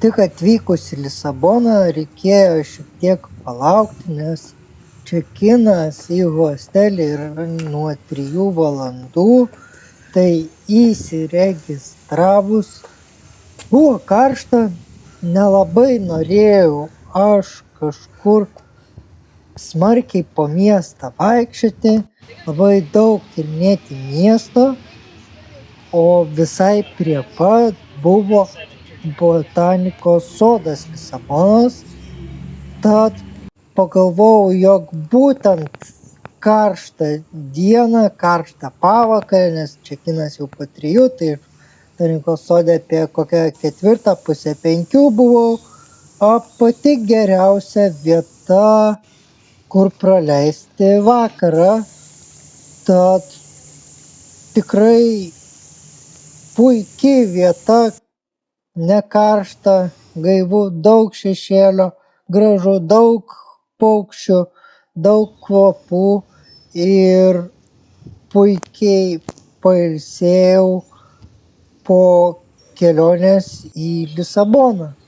Tik atvykus į Lisaboną reikėjo šiek tiek palaukti, nes čekinas į hostelį yra nuo 3 valandų, tai įsiregistravus buvo karšta, nelabai norėjau aš kažkur smarkiai po miestą vaikščioti, labai daug tyrinėti miesto, o visai prie pat buvo botanikos sodas Lisabonos, tad pagalvojau, jog būtent karštą dieną, karštą pavakarę, nes čekinas jau po 3, tai botanikos sode apie kokią 4, pusę 5 buvau, o pati geriausia vieta, kur praleisti vakarą, tad tikrai puikiai vieta, ne karšta, gaivu, daug šešėlio, gražu, daug paukščių, daug kvapų ir puikiai pailsėjau po kelionės į Lisaboną.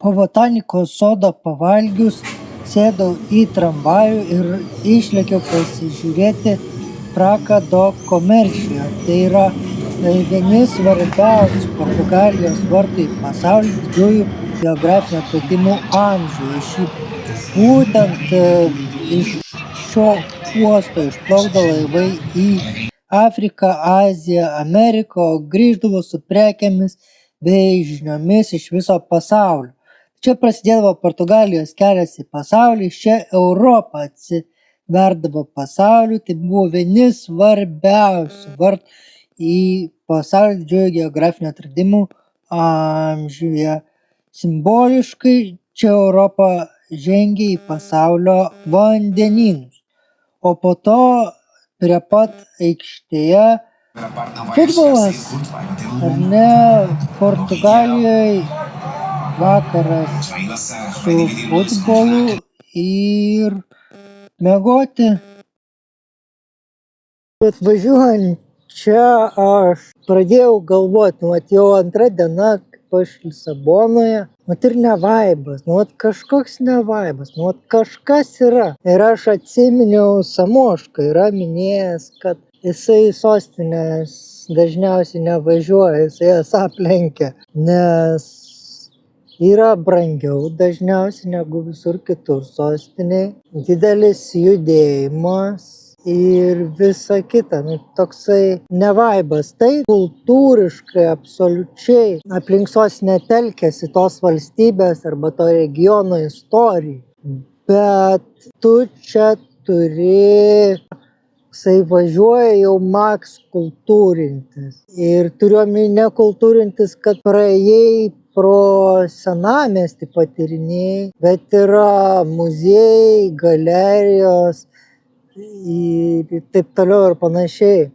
Po botanikos sodo pavalgius sėdau į tramvajų ir išlėkiau pasižiūrėti Praca do Comércio. Tai yra vieni svarbiausių Portugalijos vartų į pasaulį didžiųjų geografinių atradimų amžiuje. Būtent iš šio uosto išplaukdavo laivai į Afriką, Aziją, Ameriką, o grįždavo su prekėmis bei žiniomis iš viso pasaulio. Čia prasidėdavo Portugalijos kelias į pasaulį, čia Europa atsiverdavo pasauliu, tai buvo vieni svarbiausių vartų į pasaulį didžiųjų geografinių atradimų amžiuje. Simboliškai čia Europa žengė į pasaulio vandenynus, o po to prie pat aikštėje futbolas, ar ne, Portugalijoje vakaras su futbolu ir miegoti. Bet važiuojant čia aš pradėjau galvoti, jau antra diena, kaip aš Lisabonoje, ir ne vaibas, kažkoks ne vaibas, kažkas yra. Ir aš atsiminiau Samošką, yra minėjęs, kad jisai sostinės dažniausiai nevažiuoja, jisai jas aplenkia, nes yra brangiau dažniausiai negu visur kitur sostinėje, didelis judėjimas ir visa kita, toksai ne vaibas. Tai kultūriškai absoliučiai aplink sostinę telkiasi tos valstybės arba to regiono istorija, bet tu čia turi, jisai važiuoja jau maks kultūrintis. Ir turiuomenį nekultūrintis, kad praėjai pro senamiestį patyrinėjai, bet yra muziejai, galerijos ir taip toliau ir panašiai.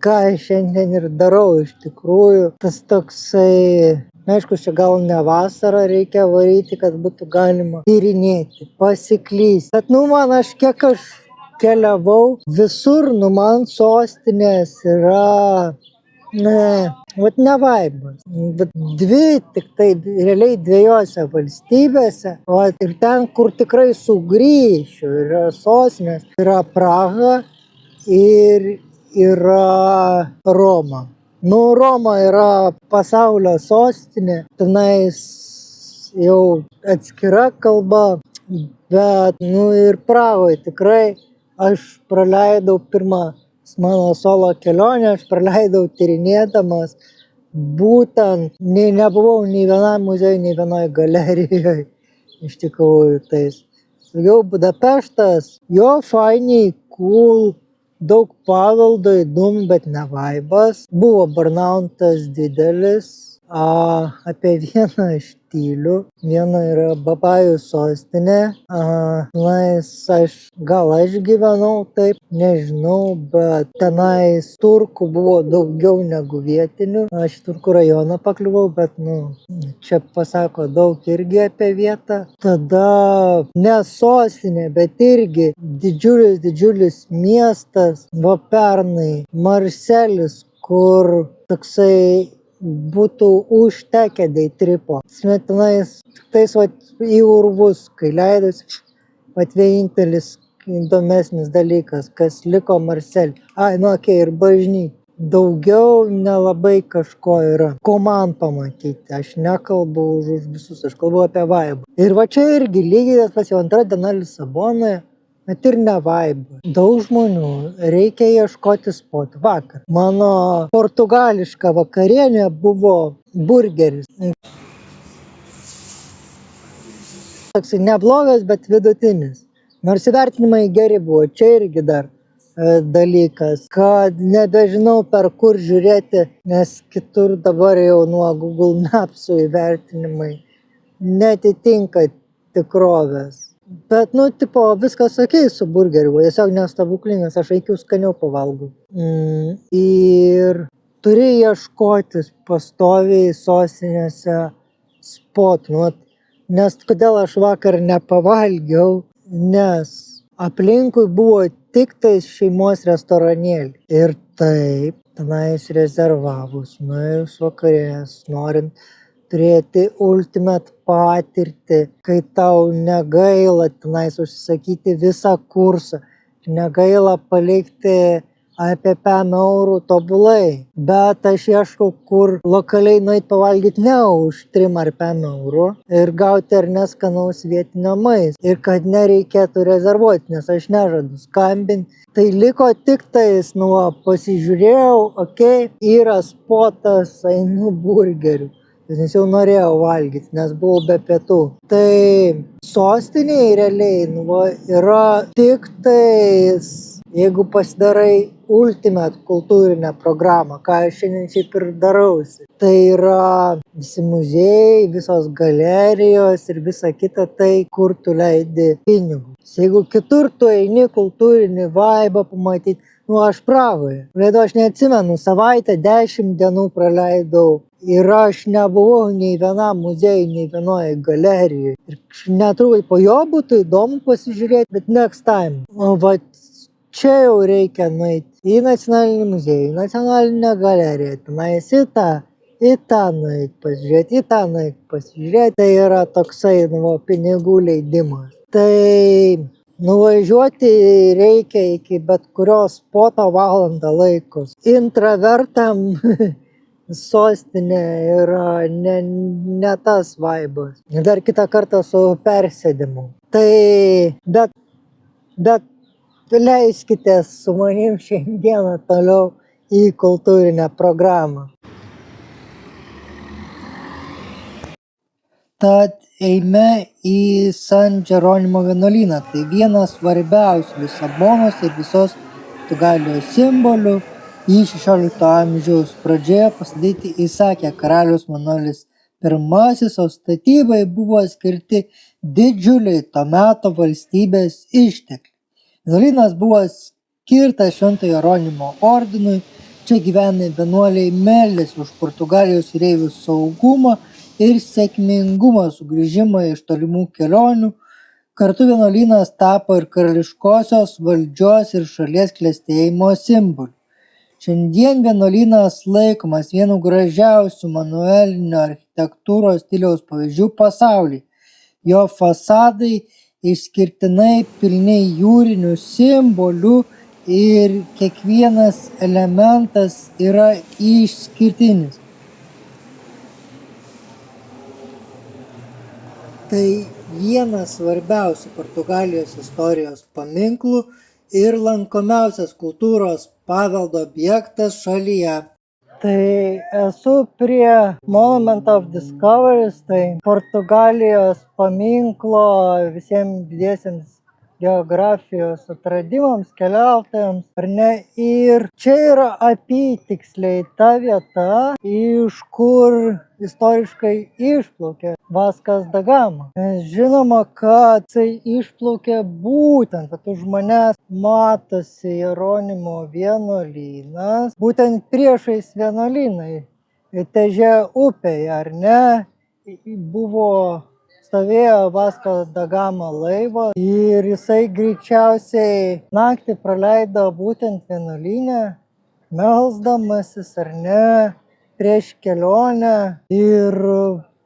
Ką aš šiandien ir darau iš tikrųjų. Tas toksai, aišku, čia gal ne vasarą reikia varyti, kad būtų galima tyrinėti, pasiklysti. Bet kiek aš keliavau, visur, man sostinės yra, ne vaibas. Tik tai realiai 2 valstybėse, ir ten, kur tikrai sugrįšiu, yra sostinės, yra Praha ir yra Roma. Roma yra pasaulio sostinė, tenais jau atskira kalba, bet ir Prahoje tikrai aš praleidau pirmą mano solo kelionę, aš praleidau tyrinėdamas, būtent nebuvau nei vienam muziejui, nei vienoj galerijoje, iš tikrųjų tais. Jau Budapeštas, jo fainiai, cool, daug paveldo įdomu, bet ne vaibas. Buvo burnautas didelis, Apie vieną štilių. Viena yra Babajų sostinė. Gal aš gyvenau taip, nežinau, bet tenais turkų buvo daugiau negu vietinių. Aš į Turkų rajoną pakliuvau, bet čia pasako daug irgi apie vietą. Tada ne sostinė, bet irgi didžiulis miestas. Va pernai Marselis, kur toksai būtų užtekę deitripo. Tenais tiktais į urvus, kai leidosi, vienintelis įdomesnis dalykas, kas liko Marselį. Ir bažnyčia. Daugiau nelabai kažko yra. Ko man pamatyti? Aš nekalbu už visus, aš kalbu apie vaibą. Ir va čia irgi lygiai tas pats, jau antra diena Lisabonoje. Bet ir ne vaibą. Daug žmonių, reikia ieškoti spotų. Vakar mano portugališka vakarienė buvo burgeris. Toksai neblogas, bet vidutinis. Nors įvertinimai geri buvo. Čia irgi dar dalykas, kad nebežinau per kur žiūrėti, nes kitur dabar jau nuo Google Mapsų įvertinimai netitinka tikrovės. Bet, viskas okei su burgeriu, tiesiog nestebuklingas, aš aikiu skaniau pavalgau. Ir turi ieškoti pastoviai sostinėse spotų. Nes kodėl aš vakar nepavalgiau, nes aplinkui buvo tik tais šeimos restoranėlį. Ir taip, tenais rezervavus, nuėjus vakarės, norint turėti ultimate patirtį, kai tau negaila tenais užsisakyti visą kursą, negaila palikti apie 5 eurų tobulai. Bet aš ieškau, kur lokaliai nueit pavalgyti ne už 3 ar 5 eurų ir gauti ar neskanaus vietinio maisto. Ir kad nereikėtų rezervuoti, nes aš nežadu skambinti. Tai liko tik tais, pasižiūrėjau, yra spotas, einu burgerių. Nes jau norėjau valgyti, nes buvau be pietų. Tai sostinėje realiai yra tik tais, jeigu pasidarai ultimate kultūrinę programą, ką aš šiandien šiaip ir darausi. Tai yra visi muziejai, visos galerijos ir visa kita tai, kur tu leidi pinigus. Jeigu kitur tu eini kultūrinį vaibą pamatyti, aš Prahoje. Aš neatsimenu, savaitę 10 dienų praleidau. Ir aš nebuvau nei vienam muziejui, nei vienoje galerijoje. Ir netrukus po jo būtų įdomu pasižiūrėti, bet next time. Čia jau reikia nueiti į nacionalinį muziejų, į nacionalinę galeriją, tenais į tą nueiti pasižiūrėti, į tą nueiti pasižiūrėti. Tai yra toksai, pinigų leidimas. Tai nuvažiuoti reikia iki bet kurios spoto valandą laikos. Intravertam sostinė yra ne tas vaibas. Dar kitą kartą su persėdimu. Bet leiskitės su manim šiandieną toliau į kultūrinę programą. Tad eime į San Jeronimo vienuolyną. Tai vienas svarbiausių Lisabonos ir visos Portugalijos simbolių. Jį 16 amžiaus pradžioje pastatyti įsakė karalius Manuelis I, o statybai buvo skirti didžiuliai to meto valstybės ištekliai. Vienuolynas buvo skirtas Švento Jeronimo ordinui. Čia gyvenę vienuoliai meldėsi už Portugalijos jūreivių saugumą ir sėkmingumą sugrįžimą iš tolimų kelionių. Kartu vienuolynas tapo ir karališkosios valdžios ir šalies klestėjimo simboliu. Šiandien vienuolynas laikomas vienu gražiausių manuelinio architektūros stiliaus pavyzdžių pasaulyje. Jo fasadai išskirtinai pilni jūrinių simbolių ir kiekvienas elementas yra išskirtinis. Tai vienas svarbiausių Portugalijos istorijos paminklų ir lankomiausias kultūros paveldo objektas šalyje. Tai esu prie Monument of Discoveries, tai Portugalijos paminklo visiems didiesiems geografijos atradimams, keliautojams, ar ne? Ir čia yra apytiksliai ta vieta, iš kur istoriškai išplaukė Vaskas da Gama. Žinoma, kad jisai išplaukė būtent, kad už manęs matosi Jeronimo vienuolynas, būtent priešais vienuolynai, Težė upėje, ar ne, stovėjo Vasko da Gama laivas ir jisai greičiausiai naktį praleido būtent vienuolyne, melsdamasis, ar ne, prieš kelionę, ir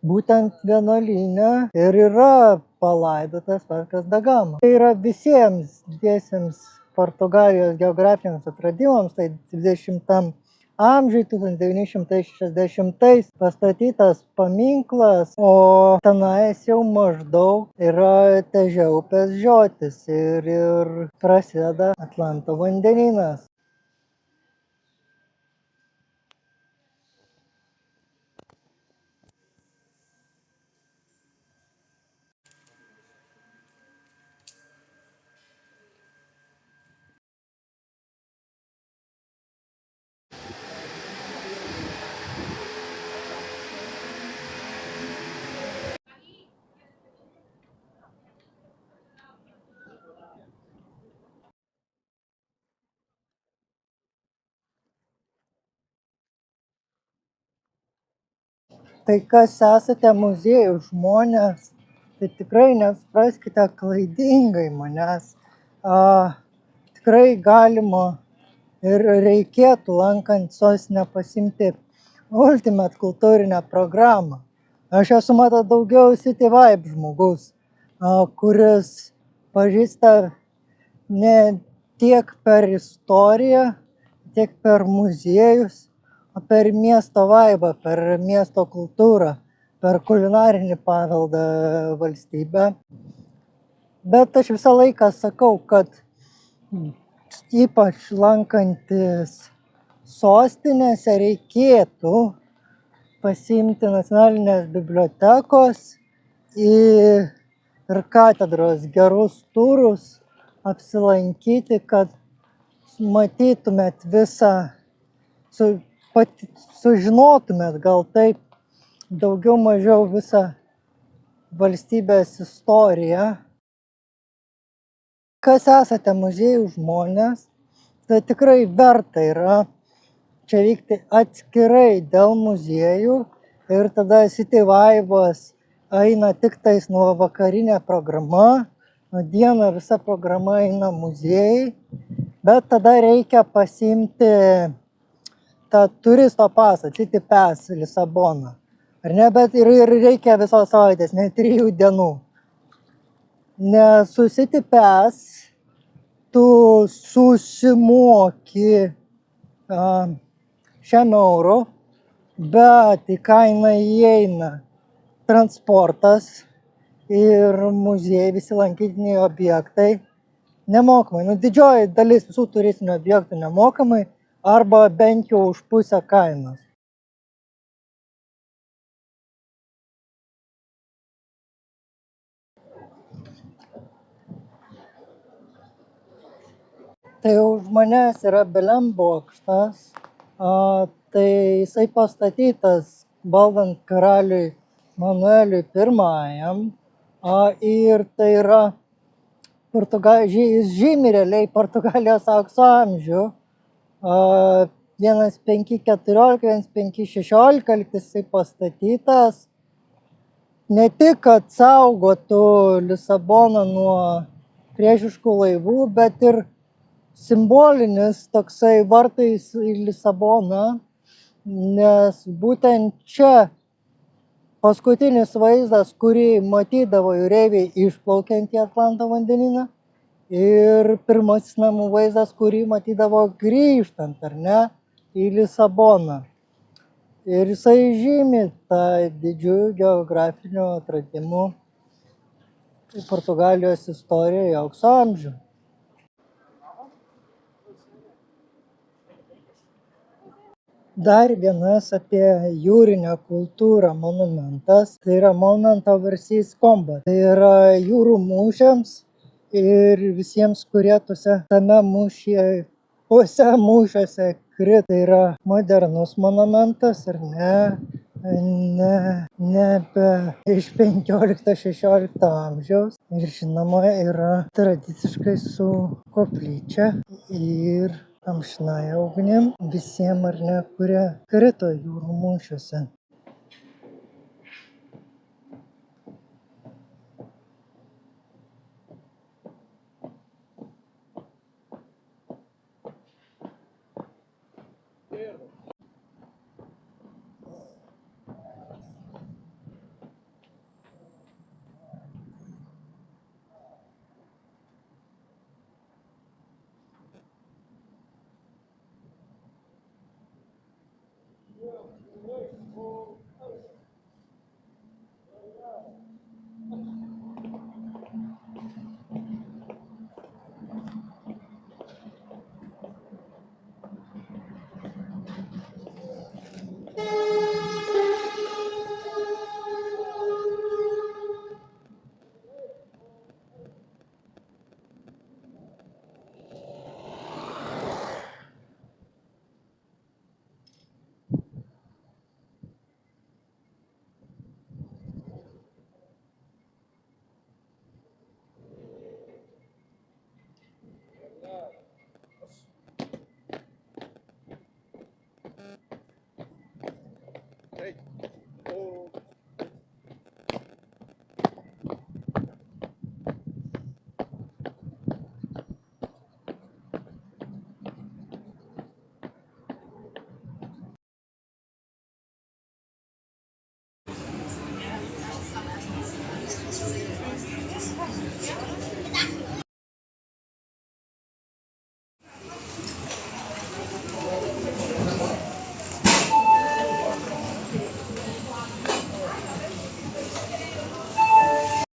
būtent vienuolyne ir yra palaidotas Vaskas da Gama. Tai yra visiems didiesiems Portugalijos geografiniams atradimams, tai 20 amžiui 1960 pastatytas paminklas, o tenais jau maždaug yra Težė upės žiotis ir prasideda Atlanto vandenynas. Tai kas esate muziejų žmonės, tai tikrai nesupraskite klaidingai manęs. Tikrai galima ir reikėtų lankant sostinę pasiimti Ultimate kultūrinę programą. Aš esu, matot, daugiau City Vibe žmogus, kuris pažįsta ne tiek per istoriją, tiek per muziejus, o per miesto vaibą, per miesto kultūrą, per kulinarinį paveldą valstybę. Bet aš visą laiką sakau, kad ypač lankantis sostinėse reikėtų pasiimti Nacionalinės bibliotekos ir katedros gerus turus, apsilankyti, kad matytumėt visą, sužinotumėt gal taip daugiau mažiau visą valstybės istoriją. Kas esate muziejų žmonės, tai tikrai verta yra čia vykti atskirai dėl muziejų ir tada City Vibe'as eina tik tais nuo vakarinė programa, nuo dieną visa programa eina muziejai, bet tada reikia pasiimti tą turisto pasą, City Pass Lisaboną, ar ne, bet ir reikia visos savaitės, ne 3 dienų. Nes su City Pass tu susimoki 100 eurų, bet į kainą įeina transportas ir muziejai, visi lankytiniai objektai nemokamai. Didžioji dalis visų turistinių objektų nemokamai arba bent jau už pusę kainos. Tai už manęs yra Belem bokštas, tai jisai pastatytas valdant karaliui Manueliui I ir tai yra jis žymi realiai Portugalijos aukso amžių. 1514, 1516 lygtais jisai pastatytas. Ne tik, kad saugotų Lisaboną nuo priešiškų laivų, bet ir simbolinis toksai vartais į Lisaboną, nes būtent čia paskutinis vaizdas, kurį matydavo jūreiviai išplaukiant į Atlanto vandenyną, ir pirmasis namų vaizdas, kurį matydavo grįžtant, ar ne, į Lisaboną. Ir jisai žymi tą didžiųjų geografinių atradimų Portugalijos istorijoje aukso amžių. Dar vienas apie jūrinę kultūrą monumentas, tai yra Monumento Overseas Combat. Tai yra jūrų mūšiams ir visiems, kurie tame mūšiuose krito, tai yra modernus monumentas ar ne, nebe iš 15-16 amžiaus ir žinoma yra tradiciškai su koplyčia ir amžinąja ugnim visiem ar ne, kurie krito jūrų mūšiuose.